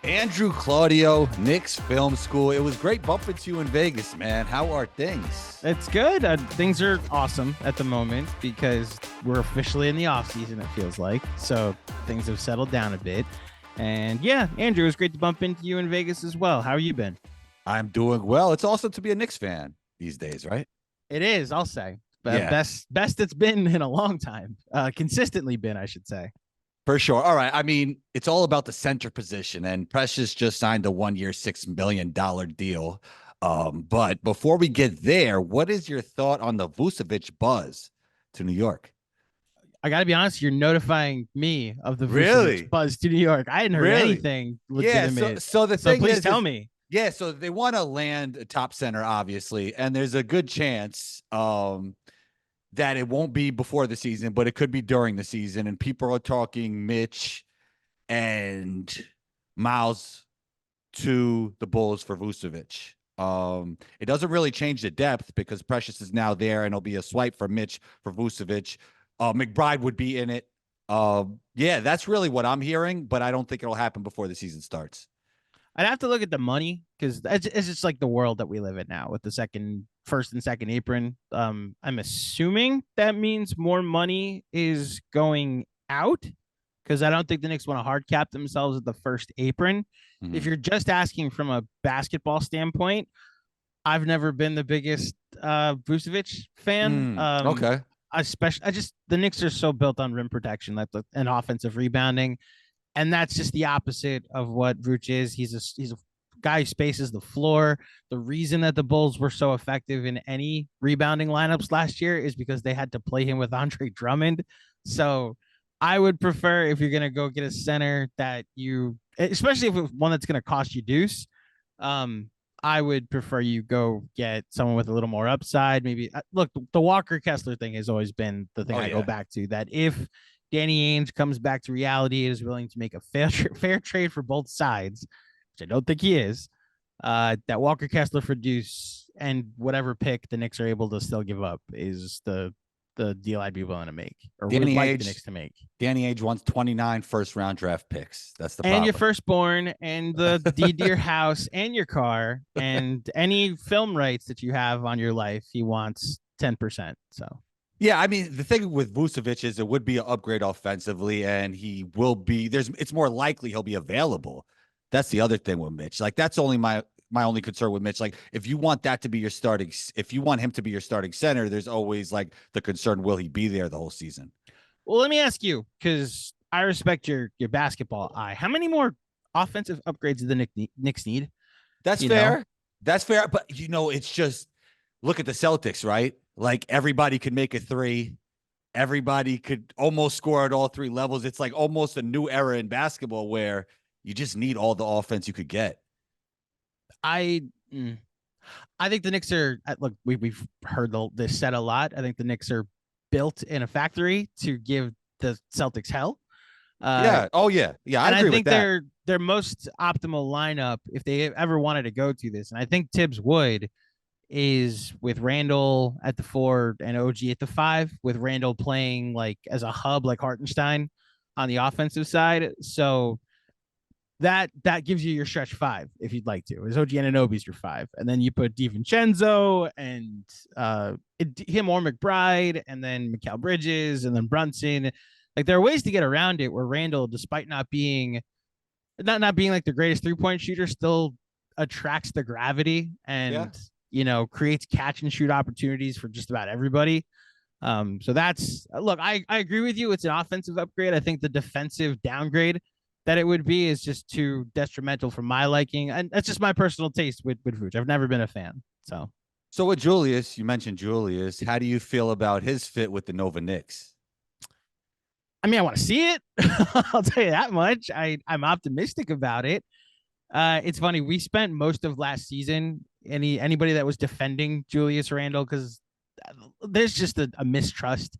Andrew, Claudio, Knicks Film School. It was great bumping to you in Vegas, man. How are things? It's good. Things are awesome at the moment because we're officially in the off season, it feels like. So things have settled down a bit. And yeah, Andrew, it was great to bump into you in Vegas as well. How have you been? I'm doing well. It's awesome to be a Knicks fan these days, right? It is, I'll say. Yeah. Best it's been in a long time. Consistently been, I should say. For sure. All right. I mean, it's all about the center position, and Precious just signed a 1-year, $6 million deal. But before we get there, what is your thought on the Vucevic buzz to New York? I got to be honest, you're notifying me of the Really? Vucevic buzz to New York. I hadn't heard anything legitimate. Yeah, so the thing please is, tell me. Yeah, so they want to land a top center, obviously, and there's a good chance that it won't be before the season, but it could be during the season. And people are talking Mitch and Miles to the Bulls for Vucevic. It doesn't really change the depth because Precious is now there, and it'll be a swipe for Mitch for Vucevic. McBride would be in it. Yeah, that's really what I'm hearing, but I don't think it'll happen before the season starts. I'd have to look at the money because it's just like the world that we live in now with the first and second apron. I'm assuming that means more money is going out because I don't think the Knicks want to hard cap themselves at the first apron. Mm-hmm. If you're just asking from a basketball standpoint, I've never been the biggest Vucevic fan. Okay. The Knicks are so built on rim protection and offensive rebounding. And that's just the opposite of what Vuce is. He's a guy who spaces the floor. The reason that the Bulls were so effective in any rebounding lineups last year is because they had to play him with Andre Drummond. So I would prefer, if you're going to go get a center that especially if it's one that's going to cost you deuce, I would prefer you go get someone with a little more upside. Maybe look, the Walker Kessler thing has always been the thing I go back to, that if Danny Ainge comes back to reality and is willing to make a fair trade for both sides, which I don't think he is, that Walker Kessler for deuce and whatever pick the Knicks are able to still give up is the deal I'd be willing to make, or would like the Knicks to make. Danny Ainge wants 29 first-round draft picks. That's the problem. And your firstborn, and the deed to your house, and your car, and any film rights that you have on your life. He wants 10%. So. Yeah, I mean, the thing with Vucevic is it would be an upgrade offensively, and he will be. It's more likely he'll be available. That's the other thing with Mitch. Like, that's only my only concern with Mitch. Like, if you want him to be your starting center, there's always like the concern: will he be there the whole season? Well, let me ask you, because I respect your basketball eye. How many more offensive upgrades do the Knicks need? That's fair. That's fair. But it's just look at the Celtics, right? Like, everybody could make a three. Everybody could almost score at all three levels. It's like almost a new era in basketball where you just need all the offense you could get. I think the Knicks are, look, we've heard this said a lot. I think the Knicks are built in a factory to give the Celtics hell. Yeah. Oh, yeah. Yeah, I agree with that. I think their most optimal lineup, if they ever wanted to go to this, and I think Tibbs would, is with Randle at the 4 and OG at the 5, with Randle playing like as a hub like Hartenstein on the offensive side. So that gives you your stretch 5 if you'd like to. Is OG Anunoby's your 5, and then you put DiVincenzo and him or McBride, and then Mikal Bridges, and then Brunson. Like, there are ways to get around it where Randle, despite not being like the greatest 3-point shooter, still attracts the gravity and creates catch and shoot opportunities for just about everybody. So that's, look, I agree with you. It's an offensive upgrade. I think the defensive downgrade that it would be is just too detrimental for my liking. And that's just my personal taste with Vuce. I've never been a fan. So with Julius, you mentioned Julius. How do you feel about his fit with the Nova Knicks? I mean, I want to see it. I'll tell you that much. I'm optimistic about it. It's funny. We spent most of last season, anybody that was defending Julius Randle, because there's just a mistrust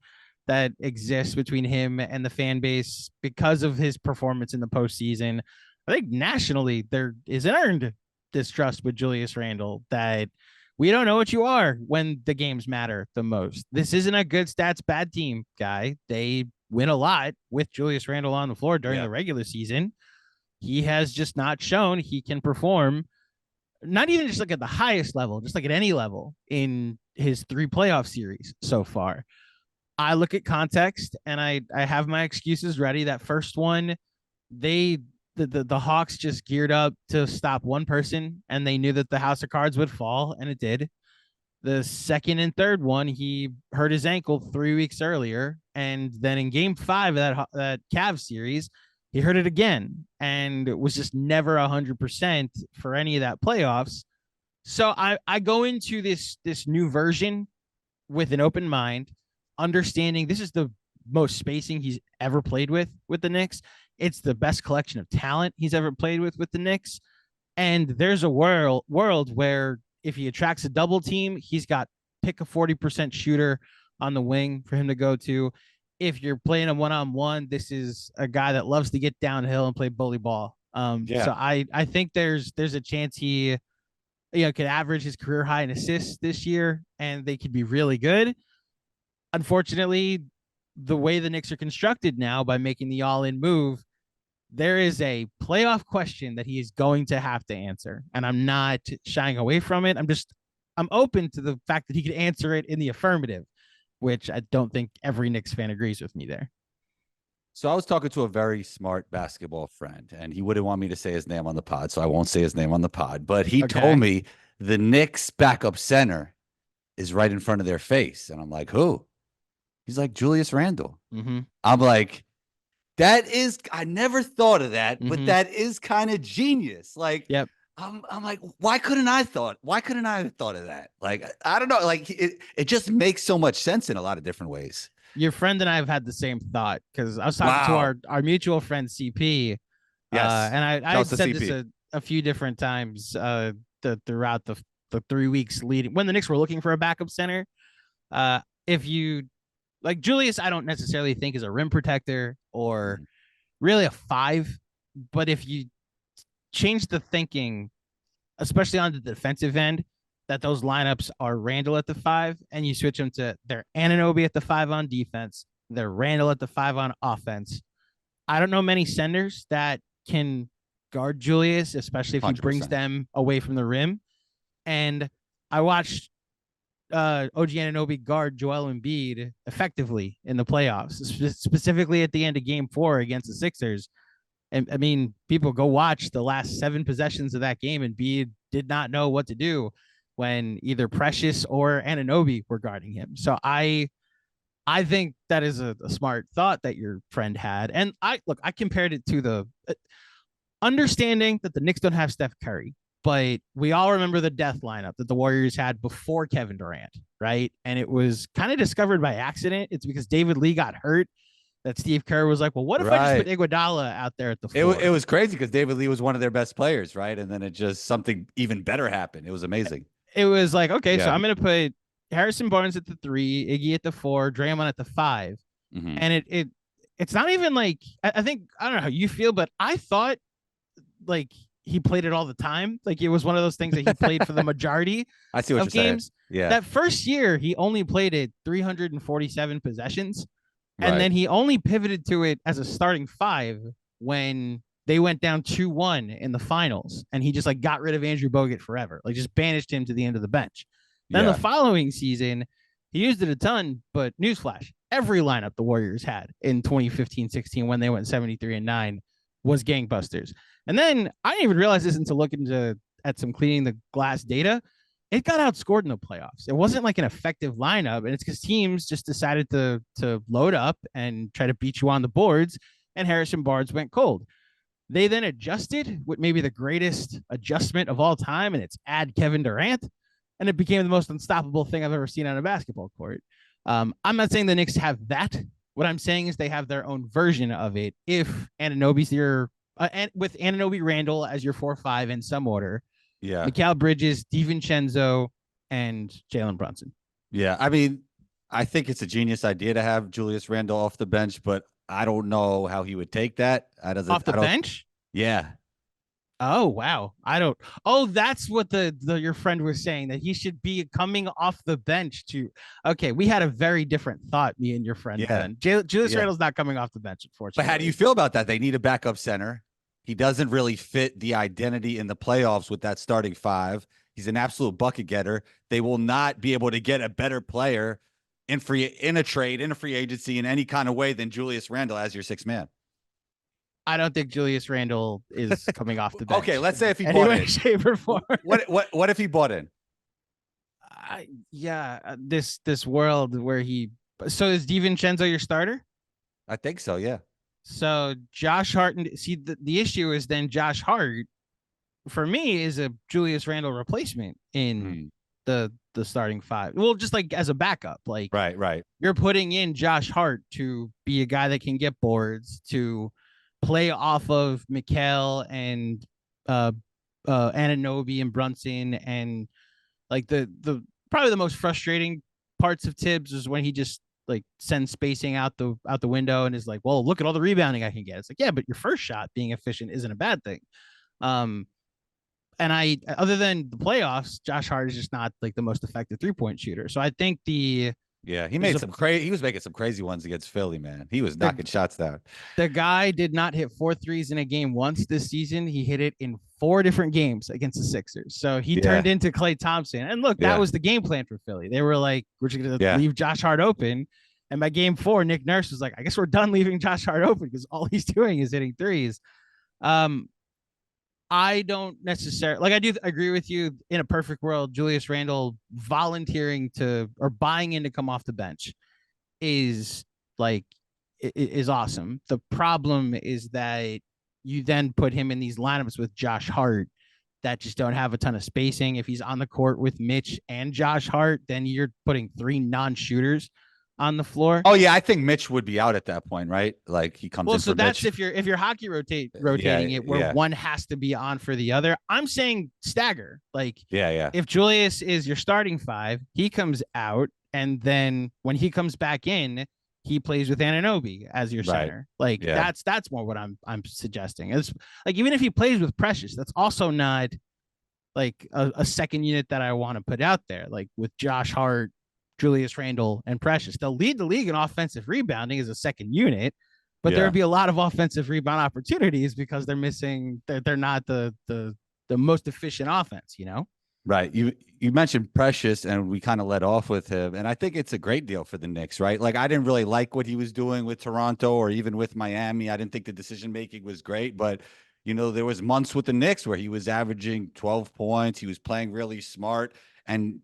that exists between him and the fan base because of his performance in the postseason. I think nationally there is an earned distrust with Julius Randle that we don't know what you are when the games matter the most. This isn't a good stats bad team, guy. They win a lot with Julius Randle on the floor during the regular season. he has just not shown he can perform, not even just like at the highest level, just like at any level in his 3 playoff series so far. I look at context and I have my excuses ready. That first one, they the Hawks just geared up to stop one person, and they knew that the house of cards would fall, and it did. The second and third one, he hurt his ankle 3 weeks earlier, and then in Game 5 of that Cavs series, he hurt it again, and it was just never 100% for any of that playoffs. So I go into this new version with an open mind, understanding this is the most spacing he's ever played with the Knicks. It's the best collection of talent he's ever played with the Knicks. And there's a world where if he attracts a double team, he's got pick a 40% shooter on the wing for him to go to. If you're playing a one-on-one, this is a guy that loves to get downhill and play bully ball. So I think there's a chance he could average his career high in assists this year, and they could be really good. Unfortunately, the way the Knicks are constructed now, by making the all-in move, there is a playoff question that he is going to have to answer. And I'm not shying away from it. I'm open to the fact that he could answer it in the affirmative, which I don't think every Knicks fan agrees with me there. So I was talking to a very smart basketball friend, and he wouldn't want me to say his name on the pod, so I won't say his name on the pod. But he told me the Knicks backup center is right in front of their face. And I'm like, who? He's like, Julius Randle. Mm-hmm. I'm like, I never thought of that, but that is kind of genius. Like, yep. I'm like, why couldn't I have thought of that? Like, I don't know. Like, it just makes so much sense in a lot of different ways. Your friend and I have had the same thought, because I was talking to our mutual friend CP. Yes. And I said this a few different times throughout the 3 weeks leading, when the Knicks were looking for a backup center. If you like Julius, I don't necessarily think is a rim protector or really a 5, but if you change the thinking, especially on the defensive end, that those lineups are Randle at the 5, and you switch them to their Anunoby at the 5 on defense, their Randle at the 5 on offense. I don't know many centers that can guard Julius, especially if 100%. He brings them away from the rim. And I watched OG Anunoby guard Joel Embiid effectively in the playoffs, specifically at the end of Game 4 against the Sixers. And I mean, people go watch the last 7 possessions of that game, and Embiid did not know what to do when either Precious or Anunoby were guarding him. So I think that is a smart thought that your friend had. And I compared it to the understanding that the Knicks don't have Steph Curry, but we all remember the death lineup that the Warriors had before Kevin Durant, right? And it was kind of discovered by accident. It's because David Lee got hurt that Steve Kerr was like, well, what if I just put Iguodala out there at the floor? It was crazy because David Lee was one of their best players, right? And then it just something even better happened. It was amazing. It was like, okay, so I'm going to put Harrison Barnes at the 3, Iggy at the 4, Draymond at the 5. Mm-hmm. And it's not even like, I think, I don't know how you feel, but I thought like he played it all the time. Like it was one of those things that he played for the majority I see what of you're games. Saying. Yeah. That first year, he only played it 347 possessions. And then he only pivoted to it as a starting 5 when they went down 2-1 in the finals. And he just like got rid of Andrew Bogut forever, like just banished him to the end of the bench. Then the following season, he used it a ton, but newsflash, every lineup the Warriors had in 2015-16 when they went 73-9 was gangbusters. And then I didn't even realize this until looking at some cleaning the glass data. It got outscored in the playoffs. It wasn't like an effective lineup, and it's because teams just decided to load up and try to beat you on the boards, and Harrison Barnes went cold. They then adjusted with maybe the greatest adjustment of all time, and it's add Kevin Durant, and it became the most unstoppable thing I've ever seen on a basketball court. I'm not saying the Knicks have that. What I'm saying is they have their own version of it. If Anunoby's your and with Anunoby, Randle as your 4-5 in some order, Mikal Bridges, DiVincenzo, and Jalen Brunson. Yeah, I mean, I think it's a genius idea to have Julius Randle off the bench, but I don't know how he would take that. Off the bench? Yeah. Oh, wow. That's what your friend was saying, that he should be coming off the bench to. Okay, we had a very different thought, me and your friend. Then Julius Randle's not coming off the bench, unfortunately. But how do you feel about that? They need a backup center. He doesn't really fit the identity in the playoffs with that starting five. He's an absolute bucket getter. They will not be able to get a better player in a trade, in a free agency, in any kind of way than Julius Randle as your sixth man. I don't think Julius Randle is coming off the bench. Okay, let's say if he any bought way, in. shape, or form. What if he bought in? This world where he. So is DiVincenzo your starter? I think so. Yeah. So Josh Hart. See, the issue is then Josh Hart, for me, is a Julius Randle replacement in the starting five. Well, just like as a backup, like right. You're putting in Josh Hart to be a guy that can get boards, to play off of Mikal and Anunoby and Brunson, and like the probably the most frustrating parts of Tibbs is when he just like sends spacing out the window and is like, well, look at all the rebounding I can get. It's like, yeah, but your first shot being efficient isn't a bad thing. And other than the playoffs, Josh Hart is just not like the most effective 3-point shooter. So I think he was making some crazy ones against Philly, man. He was knocking shots down. The guy did not hit 4 threes in a game once this season. He hit it in 4 different games against the Sixers. So he turned into Klay Thompson. And look, that was the game plan for Philly. They were like, we're just going to leave Josh Hart open. And by game 4, Nick Nurse was like, I guess we're done leaving Josh Hart open because all he's doing is hitting threes. I don't necessarily like. I do agree with you. In a perfect world, Julius Randle volunteering to or buying in to come off the bench is awesome. The problem is that you then put him in these lineups with Josh Hart that just don't have a ton of spacing. If he's on the court with Mitch and Josh Hart, then you're putting 3 non-shooters on the floor. Oh yeah, I think Mitch would be out at that point, right? Like he comes in. So that's Mitch. if you're hockey rotating it where one has to be on for the other. I'm saying stagger. Like if Julius is your starting 5, he comes out, and then when he comes back in, he plays with Anunoby as your center. Like that's more what I'm suggesting. It's like even if he plays with Precious, that's also not like a second unit that I want to put out there. Like with Josh Hart, Julius Randle, and Precious, they'll lead the league in offensive rebounding as a second unit, but there would be a lot of offensive rebound opportunities because they're missing. They're not the most efficient offense, you know. Right. You mentioned Precious, and we kind of led off with him, and I think it's a great deal for the Knicks, right? Like I didn't really like what he was doing with Toronto or even with Miami. I didn't think the decision making was great, but there was months with the Knicks where he was averaging 12 points. He was playing really smart, and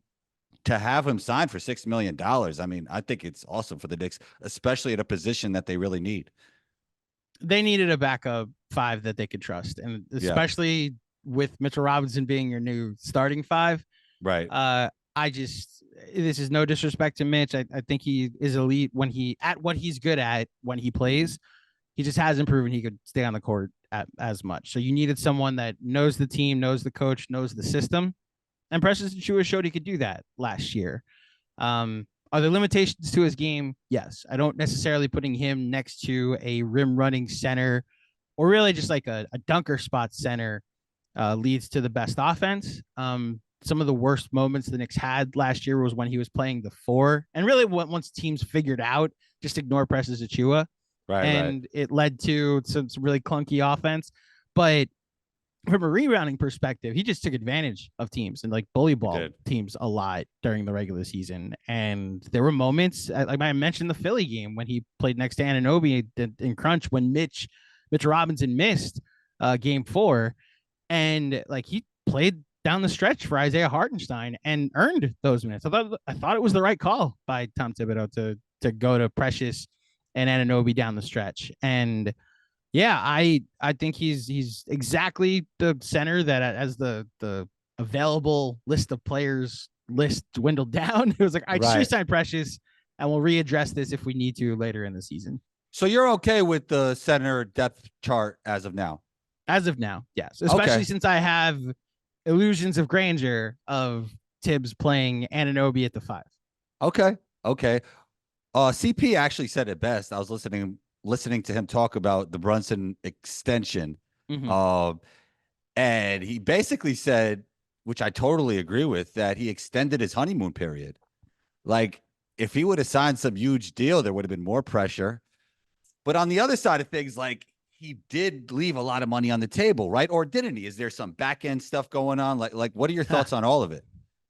to have him signed for $6 million, I mean, I think it's awesome for the Knicks, especially at a position that they really need. They needed a backup 5 that they could trust, and especially with Mitchell Robinson being your new starting 5. Right. This is no disrespect to Mitch. I think he is elite when what he's good at when he plays. He just hasn't proven he could stay on the court as much. So you needed someone that knows the team, knows the coach, knows the system. And Precious Achiuwa showed he could do that last year. Are there limitations to his game? Yes. I don't necessarily putting him next to a rim running center or really just like a dunker spot center leads to the best offense. Some of the worst moments the Knicks had last year was when he was playing the 4. And really once teams figured out, just ignore Precious Achiuwa. Right. It led to some really clunky offense. But from a rebounding perspective, he just took advantage of teams and like bully ball teams a lot during the regular season. And there were moments, like I mentioned the Philly game when he played next to Anunoby in crunch when Mitch Robinson missed game 4. And like he played down the stretch for Isaiah Hartenstein and earned those minutes. I thought it was the right call by Tom Thibodeau to go to Precious and Anunoby down the stretch. And I think he's exactly the center that as the available list of players list dwindled down. It was like, I just re-signed Precious and we'll readdress this if we need to later in the season. So you're okay with the center depth chart as of now? As of now, yes. Especially since I have illusions of grandeur of Tibbs playing Anunoby at the 5. Okay. CP actually said it best. I was listening to him talk about the Brunson extension. And he basically said, which I totally agree with, that he extended his honeymoon period. Like if he would have signed some huge deal, there would have been more pressure. But on the other side of things, like he did leave a lot of money on the table, right? Or didn't he? Is there some back end stuff going on? Like what are your thoughts on all of it?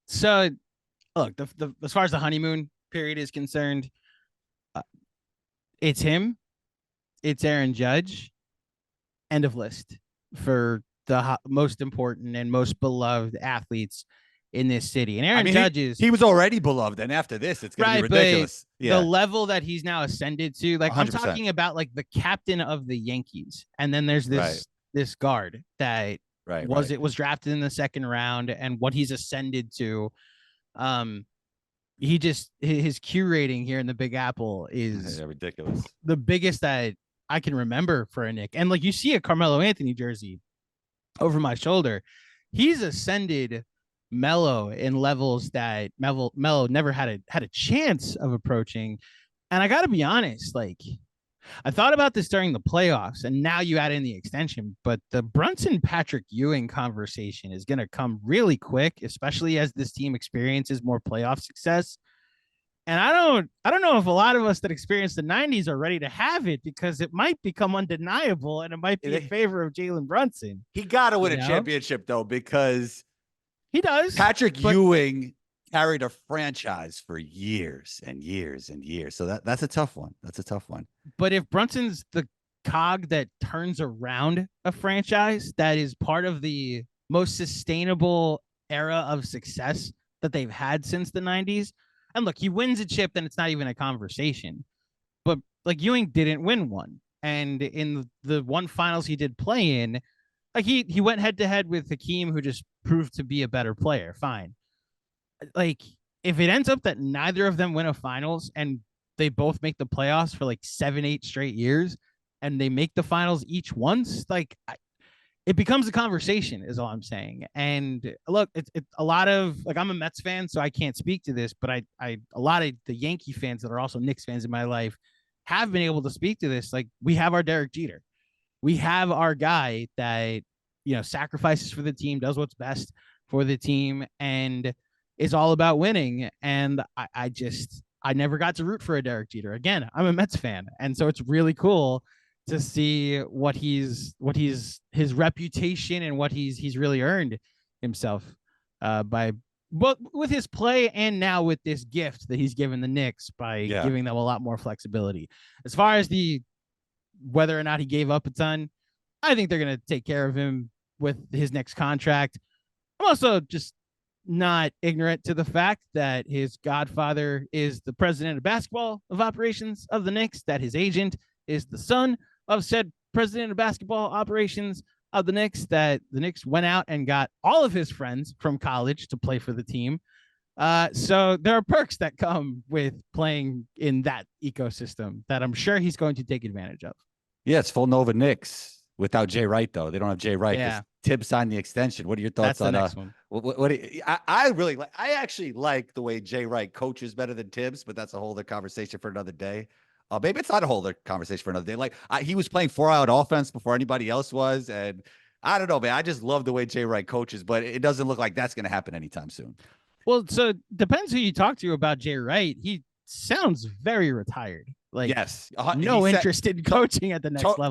So look, the as far as the honeymoon period is concerned, uh, it's him, it's Aaron Judge, end of list for the most important and most beloved athletes in this city. And Aaron Judge is he was already beloved, and after this, it's going to be ridiculous. The level that he's now ascended to, like 100%. I'm talking about like the captain of the Yankees, and then there's this guard that was drafted in the second round, and what he's ascended to. He just his Q rating here in the Big Apple is ridiculous, the biggest that I can remember for a Knick. And like you see a Carmelo Anthony jersey over my shoulder, he's ascended Melo in levels that Melo never had a chance of approaching. And I got to be honest, like I thought about this during the playoffs, and now you add in the extension, but the Brunson Patrick Ewing conversation is going to come really quick, especially as this team experiences more playoff success. And I don't know if a lot of us that experienced the 90s are ready to have it, because it might become undeniable and it might be in favor of Jalen Brunson. He got to win a championship, though, because he does. Patrick Ewing carried a franchise for years and years and years. So that's a tough one. That's a tough one. But if Brunson's the cog that turns around a franchise that is part of the most sustainable era of success that they've had since the 90s, and look, he wins a chip, then it's not even a conversation. But like Ewing didn't win one. And in the one finals he did play in, like he went head to head with Hakeem, who just proved to be a better player. Fine. Like if it ends up that neither of them win a finals and they both make the playoffs for like 7-8 straight years, and they make the finals each once, like it becomes a conversation is all I'm saying. And look, it's a lot of like, I'm a Mets fan, so I can't speak to this, but a lot of the Yankee fans that are also Knicks fans in my life have been able to speak to this. Like we have our Derek Jeter. We have our guy that, sacrifices for the team, does what's best for the team, and is all about winning. And I never got to root for a Derek Jeter. Again, I'm a Mets fan. And so it's really cool to see what his reputation and what he's really earned himself by both with his play and now with this gift that he's given the Knicks by giving them a lot more flexibility. As far as whether or not he gave up a ton, I think they're going to take care of him with his next contract. I'm also just not ignorant to the fact that his godfather is the president of basketball of operations of the Knicks, that his agent is the son of said president of basketball operations of the Knicks, that the Knicks went out and got all of his friends from college to play for the team. So there are perks that come with playing in that ecosystem that I'm sure he's going to take advantage of. Yeah, it's full Nova Knicks without Jay Wright, though. They don't have Jay Wright. Yeah. Tibbs signed the extension. What are your thoughts on next one? I actually like the way Jay Wright coaches better than Tibbs, but that's a whole other conversation for another day. Maybe it's not a whole other conversation for another day. Like he was playing 4-out offense before anybody else was. And I don't know, man. I just love the way Jay Wright coaches, but it doesn't look like that's going to happen anytime soon. Well, so depends who you talk to about Jay Wright. He sounds very retired. Like, yes, no interest in coaching at the next level.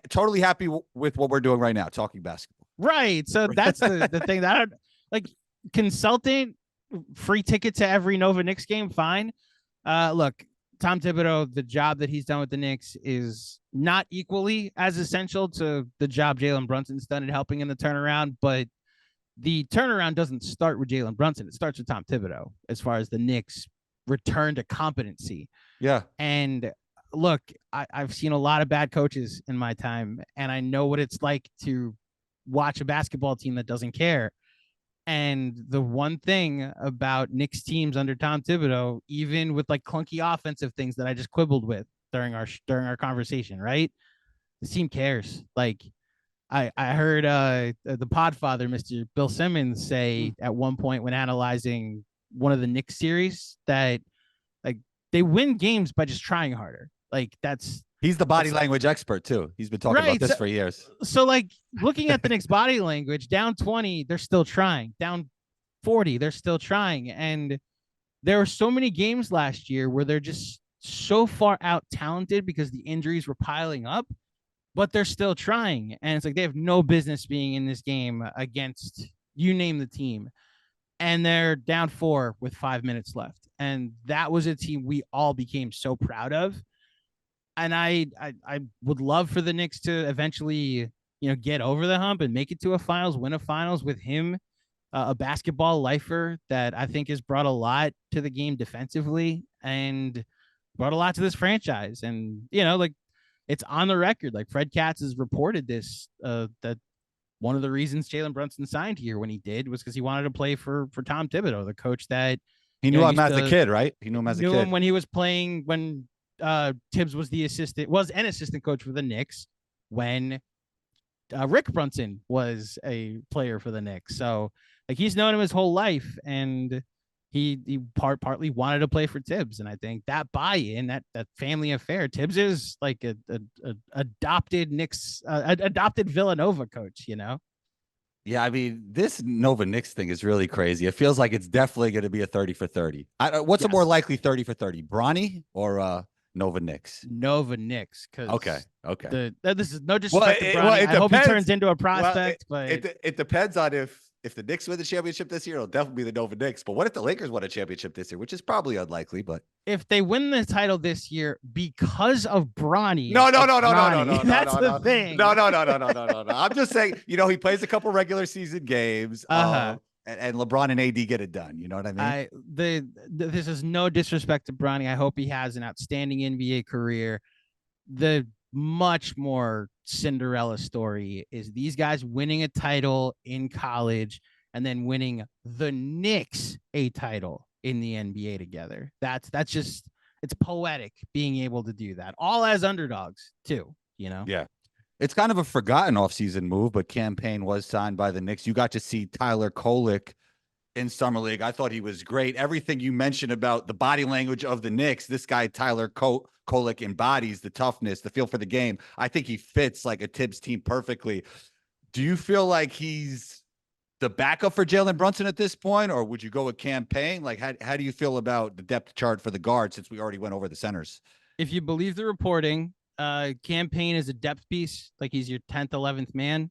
Totally happy with what we're doing right now, talking basketball. Right. So that's the thing that I like. Consultant, free ticket to every Nova Knicks game, fine. Look, Tom Thibodeau, the job that he's done with the Knicks is not equally as essential to the job Jalen Brunson's done in helping in the turnaround, but the turnaround doesn't start with Jalen Brunson. It starts with Tom Thibodeau as far as the Knicks return to competency. Yeah. And look, I've seen a lot of bad coaches in my time, and I know what it's like to watch a basketball team that doesn't care. And the one thing about Knicks teams under Tom Thibodeau, even with like clunky offensive things that I just quibbled with during our conversation, right? The team cares. Like I heard the Podfather, Mr. Bill Simmons, say at one point when analyzing one of the Knicks series that like they win games by just trying harder. Like he's the body language expert too. He's been talking about this for years. So like looking at the Knicks body language, down 20, they're still trying. Down 40, they're still trying. And there were so many games last year where they're just so far out talented because the injuries were piling up but they're still trying. And it's like they have no business being in this game against you name the team. And they're down 4 with 5 minutes left. And that was a team we all became so proud of. And I would love for the Knicks to eventually, get over the hump and make it to a finals, win a finals with him, a basketball lifer that I think has brought a lot to the game defensively and brought a lot to this franchise. And, like it's on the record. Like Fred Katz has reported this, that one of the reasons Jalen Brunson signed here when he did was because he wanted to play for Tom Thibodeau, the coach that he knew him as a kid, right? He knew him as a kid. Knew him when he was playing, when Tibbs was an assistant coach for the Knicks when Rick Brunson was a player for the Knicks. So like he's known him his whole life, and he partly wanted to play for Tibbs. And I think that buy-in, that family affair, Tibbs is like a adopted Knicks, adopted Villanova coach, Yeah, I mean, this Nova Knicks thing is really crazy. It feels like it's definitely going to be a 30 for 30. What's a more likely 30 for 30, Bronny or Nova Knicks? Nova Knicks. Okay. This is no disrespect to Bronny. I hope he turns into a prospect. But it depends on if the Knicks win the championship this year, it'll definitely be the Nova Knicks. But what if the Lakers win a championship this year, which is probably unlikely, but if they win the title this year because of Bronny. No. That's the thing. No. I'm just saying, he plays a couple regular season games. And LeBron and AD get it done. You know what I mean? This is no disrespect to Bronny. I hope he has an outstanding NBA career. The much more Cinderella story is these guys winning a title in college and then winning the Knicks a title in the NBA together. That's just, it's poetic being able to do that, all as underdogs too, Yeah. It's kind of a forgotten offseason move, but Campaign was signed by the Knicks. You got to see Tyler Kolek in Summer League. I thought he was great. Everything you mentioned about the body language of the Knicks, this guy, Tyler Kolek, embodies the toughness, the feel for the game. I think he fits like a Tibbs team perfectly. Do you feel like he's the backup for Jalen Brunson at this point, or would you go with Campaign? Like, how do you feel about the depth chart for the guard since we already went over the centers? If you believe the reporting, Campaign is a depth piece, like he's your 10th, 11th man.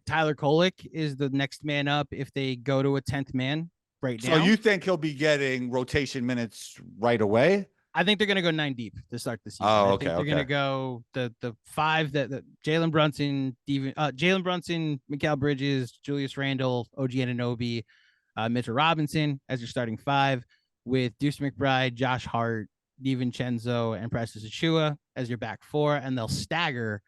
Tyler Kolek is the next man up if they go to a 10th man right now. So you think he'll be getting rotation minutes right away? I think they're going to go 9 deep to start the season. Oh, I okay. think they're going to go the 5 that Jalen Brunson, Mikal Bridges, Julius Randle, OG Anunoby, Mitchell Robinson as your starting 5, with Deuce McBride, Josh Hart, DiVincenzo, and Precious Achiuwa as your back 4, and they'll stagger.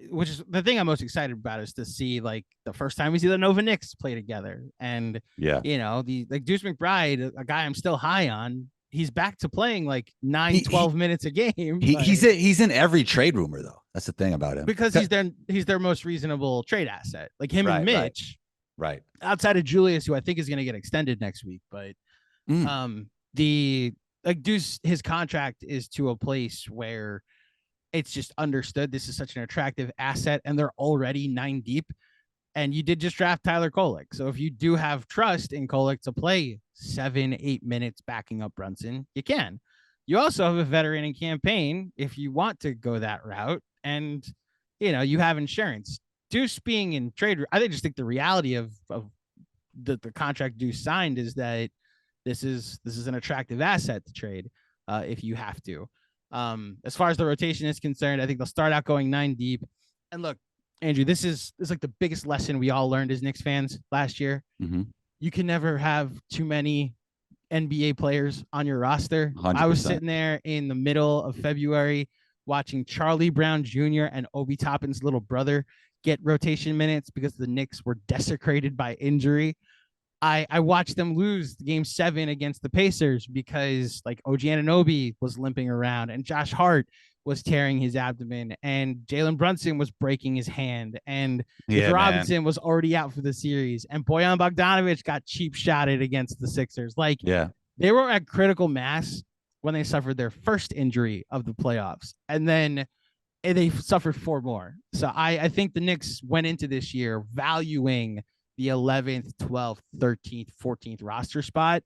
Which is the thing I'm most excited about, is to see like the first time we see the Nova Knicks play together. And Deuce McBride, a guy I'm still high on, he's back to playing like 12 minutes a game. He's in every trade rumor though. That's the thing about him, because he's their most reasonable trade asset. Like him and Mitch, right? Outside of Julius, who I think is going to get extended next week, but Deuce, his contract is to a place where it's just understood this is such an attractive asset, and they're already 9 deep. And you did just draft Tyler Kolek. So if you do have trust in Kolek to play 7-8 minutes backing up Brunson, you can. You also have a veteran in Campaign if you want to go that route, and you have insurance. Deuce being in trade, I just think the reality of the contract Deuce signed is that this is an attractive asset to trade if you have to. As far as the rotation is concerned, I think they'll start out going 9 deep. And look, Andrew, this is like the biggest lesson we all learned as Knicks fans last year. Mm-hmm. You can never have too many NBA players on your roster. 100%. I was sitting there in the middle of February watching Charlie Brown Jr. and Obi Toppin's little brother get rotation minutes because the Knicks were desecrated by injury. I watched them lose game 7 against the Pacers because like OG Anunoby was limping around and Josh Hart was tearing his abdomen and Jalen Brunson was breaking his hand and Robinson was already out for the series and Bojan Bogdanovic got cheap shotted against the Sixers. They were at critical mass when they suffered their first injury of the playoffs, and then they suffered 4 more. So I think the Knicks went into this year valuing the 11th, 12th, 13th, 14th roster spot.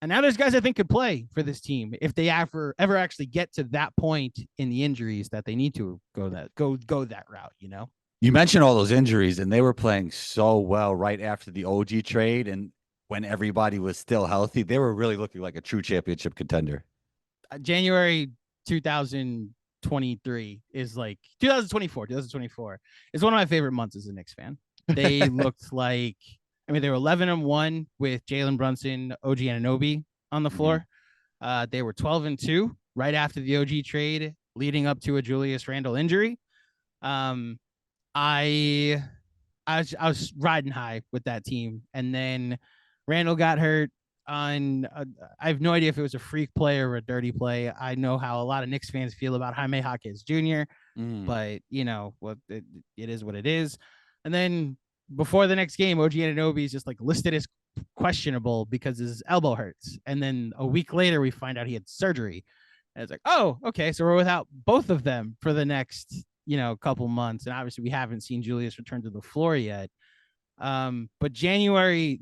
And now there's guys I think could play for this team if they ever actually get to that point in the injuries that they need to go that route, you know? You mentioned all those injuries, and they were playing so well right after the OG trade, and when everybody was still healthy, they were really looking like a true championship contender. January 2023 is like 2024 is one of my favorite months as a Knicks fan. They looked like, I mean, they were 11-1 with Jalen Brunson, OG Anunoby on the floor. They were 12-2 right after the OG trade, leading up to a Julius Randle injury. I was riding high with that team, and then Randle got hurt on. I have no idea if it was a freak play or a dirty play. I know how a lot of Knicks fans feel about Jaime Jaquez Jr., but you know what, it is what it is. And then before the next game, OG Anunoby is just like listed as questionable because his elbow hurts, and then a week later we find out he had surgery. And it's like, oh, okay, so we're without both of them for the next couple months, and obviously we haven't seen Julius return to the floor yet. But January,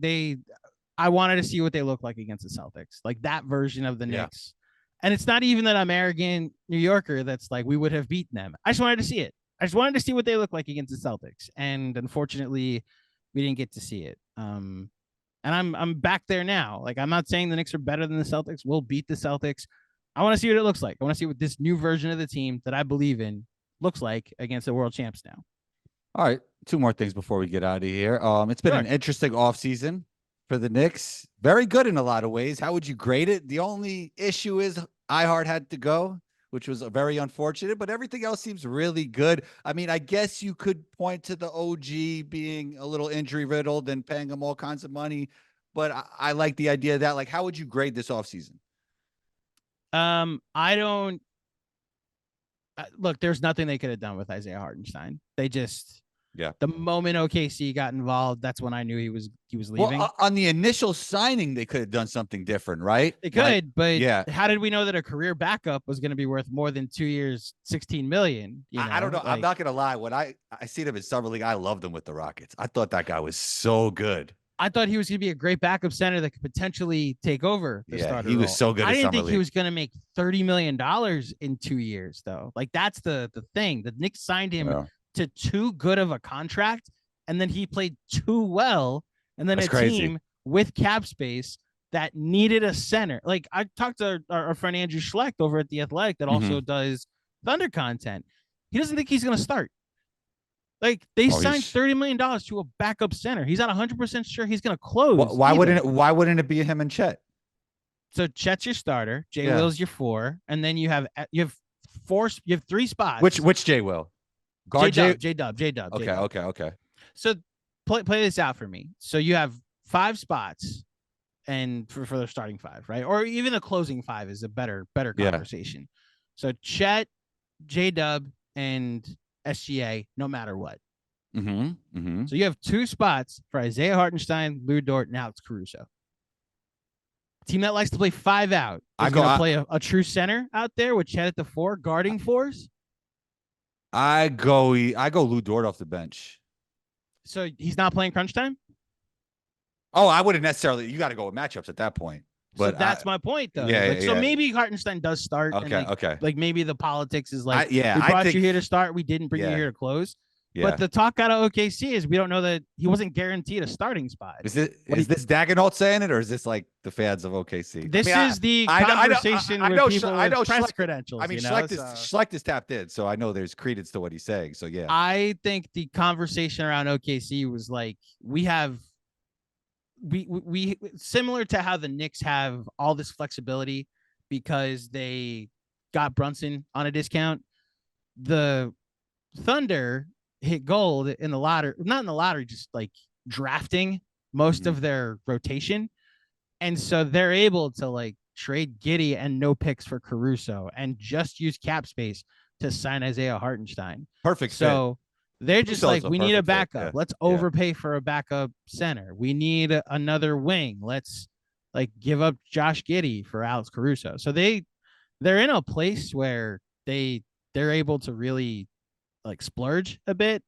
I wanted to see what they look like against the Celtics, like that version of the Knicks. And it's not even that I'm arrogant New Yorker that's like we would have beaten them. I just wanted to see it. I just wanted to see what they look like against the Celtics, and unfortunately, we didn't get to see it. And I'm back there now. Like, I'm not saying the Knicks are better than the Celtics. We'll beat the Celtics. I want to see what it looks like. I want to see what this new version of the team that I believe in looks like against the world champs now. All right, two more things before we get out of here. It's been an interesting offseason for the Knicks. Very good in a lot of ways. How would you grade it? The only issue is iHeart had to go, which was very unfortunate, but everything else seems really good. I mean, I guess you could point to the OG being a little injury riddled and paying him all kinds of money, but I like the idea of that. Like, how would you grade this offseason? I don't look, there's nothing they could have done with Isaiah Hartenstein. They just, the moment OKC got involved, that's when I knew he was leaving. Well, on the initial signing, they could have done something different, right? They could, but how did we know that a career backup was going to be worth more than 2 years, $16 million? I don't know. Like, I'm not going to lie. When I seen him in summer league, I loved him with the Rockets. I thought that guy was so good. I thought he was going to be a great backup center that could potentially take over the starter he was role. so good. I didn't think he was going to make $30 million in 2 years, though. Like, that's the thing. The Knicks signed him to too good of a contract, and then he played too well, and then team with cap space that needed a center. Like, I talked to our friend Andrew Schlecht over at The Athletic that also does Thunder content. He doesn't think he's going to start. Like, they signed $30 million to a backup center. He's not 100% sure he's going to close. Why wouldn't it be him and Chet? So Chet's your starter, Jay Will's your 4, and then you have 3 spots. Which Jay Will? Guard J-Dub. Okay. So play this out for me. So you have 5 spots, and for the starting 5, right? Or even the closing 5 is a better conversation. So Chet, J-Dub, and SGA, no matter what. So you have 2 spots for Isaiah Hartenstein, Lou Dort, and Alex Caruso. Team that likes to play 5 out is going to play a true center out there with Chet at the 4, guarding 4s. I go Lou Dort off the bench. So he's not playing crunch time? Oh, I wouldn't necessarily. You got to go with matchups at that point. But so that's my point, though. So maybe Hartenstein does start. Okay. Like, maybe the politics is like, we brought you here to start. We didn't bring you here to close. But the talk out of OKC is we don't know that he wasn't guaranteed a starting spot. Is this Dagenhalt saying it, or is this like the fans of OKC? This is the conversation with people with press credentials. I mean, Schlecht is tapped in, so I know there's credence to what he's saying. So, yeah. I think the conversation around OKC was like, we similar to how the Knicks have all this flexibility because they got Brunson on a discount. The Thunder hit gold in the lottery, not in the lottery, just like drafting most of their rotation. And so they're able to like trade Giddey and no picks for Caruso and just use cap space to sign Isaiah Hartenstein. Perfect. So they're just like, we need a backup. Let's overpay for a backup center. We need another wing. Let's like give up Josh Giddey for Alex Caruso. So they're in a place where they're able to really like splurge a bit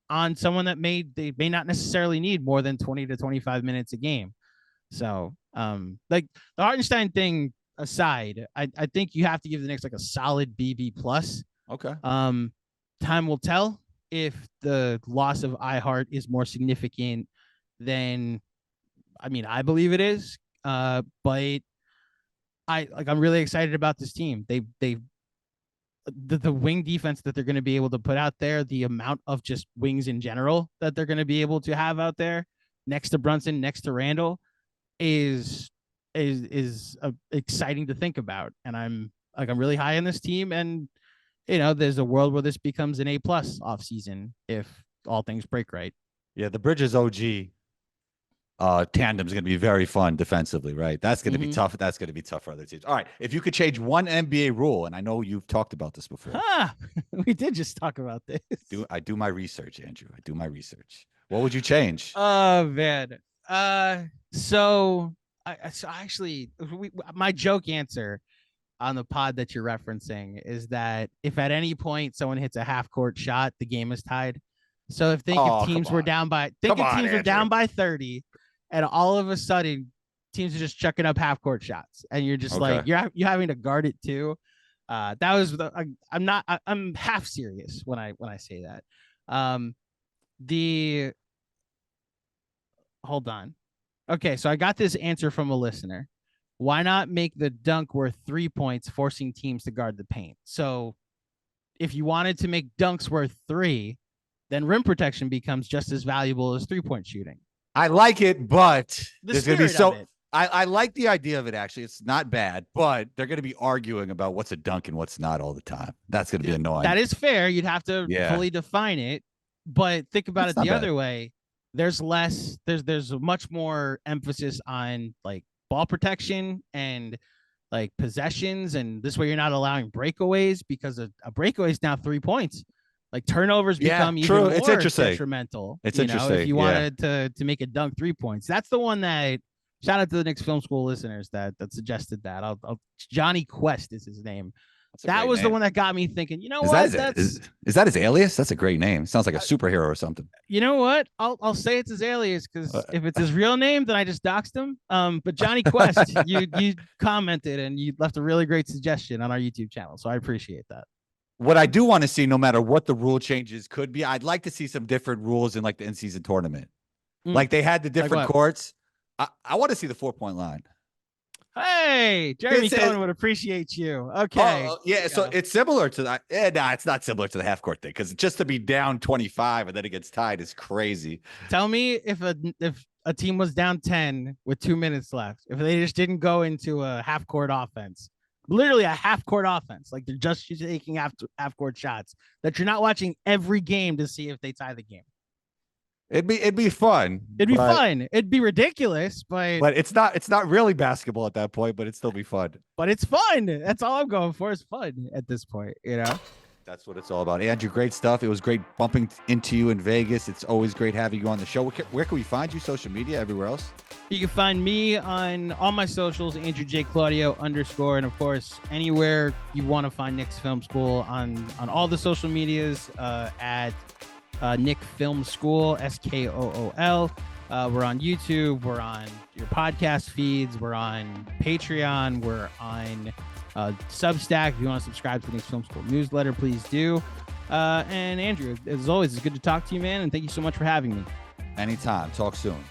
on someone that they may not necessarily need more than 20 to 25 minutes a game. So Like the Hartenstein thing aside, I think you have to give the Knicks like a solid BB plus. Okay. Time will tell if the loss of iHeart is more significant than, I believe it is. But I'm really excited about this team. The wing defense that they're going to be able to put out there, the amount of just wings in general that they're going to be able to have out there next to Brunson, next to Randle is exciting to think about. And I'm really high on this team. And, there's a world where this becomes an A+ offseason if all things break right. Yeah. The Bridges OG tandem is going to be very fun defensively, right? That's going to be tough. That's going to be tough for other teams. All right. If you could change one NBA rule, and I know you've talked about this before. We did just talk about this. I do my research, Andrew. I do my research. What would you change? Oh, man. So my joke answer on the pod that you're referencing is that if at any point someone hits a half court shot, the game is tied. So if teams were down by 30, and all of a sudden teams are just chucking up half court shots, and you're just like you're having to guard it too. I'm half serious when I say that. Hold on. Okay, so I got this answer from a listener. Why not make the dunk worth 3 points, forcing teams to guard the paint? So if you wanted to make dunks worth 3, then rim protection becomes just as valuable as 3-point shooting. I like it, but there's going to be I like the idea of it, actually. It's not bad, but they're going to be arguing about what's a dunk and what's not all the time. That's going to be annoying. That is fair. You'd have to fully define it, but think about it the other way. There's much more emphasis on like ball protection and like possessions, and this way you're not allowing breakaways, because a breakaway is now 3 points. Like turnovers become even more detrimental. It's interesting. If you wanted to make a dunk 3 points, that's the one that, shout out to the Knicks Film School listeners that suggested that. Johnny Quest is his name. That was the one that got me thinking, is that his alias? That's a great name. Sounds like a superhero or something. You know what? I'll say it's his alias, because if it's his real name, then I just doxed him. But Johnny Quest, you commented and you left a really great suggestion on our YouTube channel, so I appreciate that. What I do want to see, no matter what the rule changes could be, I'd like to see some different rules in like the in-season tournament. Like they had the different courts. I want to see the 4-point line. Hey, Jeremy Cohen would appreciate you. Okay. Yeah. So it's similar to that. It's not similar to the half court thing, because just to be down 25 and then it gets tied is crazy. Tell me if a team was down 10 with 2 minutes left, if they just didn't go into a half court offense, literally a half court offense, like they're just taking half court shots, that you're not watching every game to see if they tie the game. It'd be fun. Fun. It'd be ridiculous, but it's not really basketball at that point, but it'd still be fun. But it's fun. That's all I'm going for, is fun at this point, That's what it's all about. Andrew, great stuff. It was great bumping into you in Vegas. It's always great having you on the show. Where can we find you? Social media, everywhere else? You can find me on all my socials, Andrew J. Claudio _, and of course, anywhere you want to find Knicks Film School on all the social medias at Nick Film School, SKOOL. We're on YouTube. We're on your podcast feeds. We're on Patreon. We're on Substack. If you want to subscribe to the Knicks Film School newsletter, please do. And Andrew, as always, it's good to talk to you, man. And thank you so much for having me. Anytime. Talk soon.